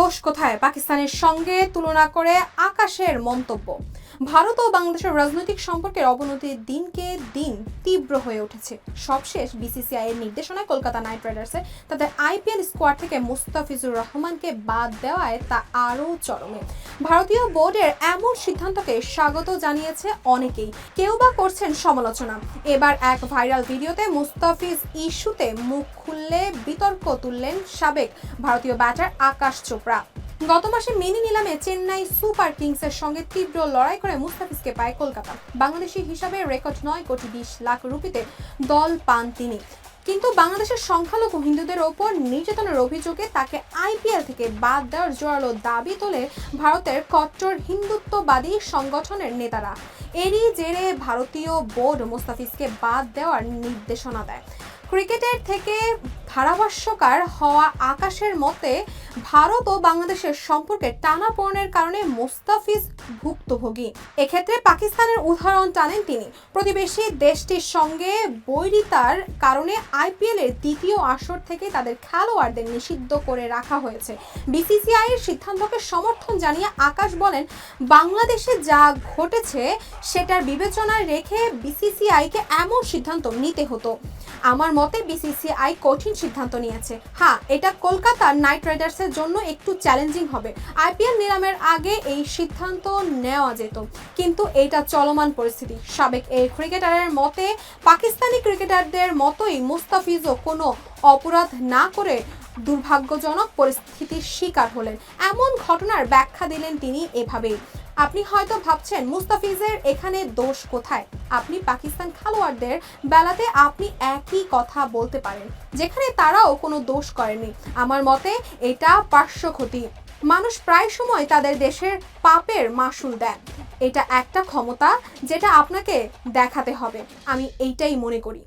দোষ কোথায়? পাকিস্তানের সঙ্গে তুলনা করে আকাশের মন্তব্য। ভারত ও বাংলাদেশের রাজনৈতিক সম্পর্কের অবনতি দিনকে দিন তীব্র হয়ে উঠেছে। সবশেষ বিসিসিআই এর নির্দেশনায় কলকাতা নাইট রাইডার্সে তাদের আইপিএল স্কোয়াড থেকে মুস্তাফিজুর রহমানকে বাদ দেওয়ায় তা আরও চরমে। ভারতীয় বোর্ডের এমন সিদ্ধান্তকে স্বাগত জানিয়েছে অনেকেই, কেউ বা করছেন সমালোচনা। এবার এক ভাইরাল ভিডিওতে মুস্তাফিজ ইস্যুতে মুখ খুললে বিতর্ক তুললেন সাবেক ভারতীয় ব্যাটার আকাশ চোপড়া। গত মাসে মিনি নিলামে চেন্নাই সুপার কিংসের সঙ্গে তীব্র লড়াই করে মুস্তাফিজকে পায় কলকাতা। বাংলাদেশি হিসাবে রেকর্ড 9,20,00,000 রুপিতে দল পান তিনি। কিন্তু বাংলাদেশের সংখ্যালঘু হিন্দুদের ওপর নির্যাতনের অভিযোগে তাকে আইপিএল থেকে বাদ দেওয়ার জোরালো দাবি তোলে ভারতের কট্টর হিন্দুত্ববাদী সংগঠনের নেতারা। এরই জেরে ভারতীয় বোর্ড মুস্তাফিজকে বাদ দেওয়ার নির্দেশনা দেয়। ক্রিকেটের থেকে ধারাভাষ্যকার হওয়া আকাশের মতে, ভারত ও বাংলাদেশের সম্পর্কে টানাপোড়েনের কারণে মুস্তাফিজ ভুক্তভোগী। এক্ষেত্রে পাকিস্তানের উদাহরণ টানেন তিনি। প্রতিবেশী দেশটির সঙ্গে বৈরিতার কারণে আইপিএল এর দ্বিতীয় আসর থেকে তাদের খেলোয়াড়দের নিষিদ্ধ করে রাখা হয়েছে। বিসিসিআই এর সিদ্ধান্তকে সমর্থন জানিয়ে আকাশ বলেন, বাংলাদেশে যা ঘটেছে সেটার বিবেচনায় রেখে বিসিসিআইকে এমন সিদ্ধান্ত নিতে হতো। আমার মতে বিসিসিআই কঠিন সিদ্ধান্ত নিয়েছে। হ্যাঁ, এটা কলকাতা নাইট রাইডার্সের জন্য একটু চ্যালেঞ্জিং হবে। আইপিএল নিলামের আগে এই সিদ্ধান্ত নেওয়া যেত, কিন্তু এটা চলমান পরিস্থিতি। সাবেক এই ক্রিকেটারের মতে, পাকিস্তানি ক্রিকেটারদের মতোই মুস্তাফিজও কোনো অপরাধ না করে দুর্ভাগ্যজনক পরিস্থিতির শিকার হলেন। এমন ঘটনার ব্যাখ্যা দিলেন তিনি এভাবেই। আপনি হয়তো ভাবছেন মুস্তাফিজের এখানে দোষ কোথায়? আপনি পাকিস্তান খেলোয়াড়দের বেলাতে আপনি একই কথা বলতে পারেন, যেখানে তারাও কোনো দোষ করেনি। আমার মতে এটা পার্শ্বক্ষতি। মানুষ প্রায় সময় তাদের দেশের পাপের মাসুল দেয়। এটা একটা ক্ষমতা যেটা আপনাকে দেখাতে হবে। আমি এইটাই মনে করি।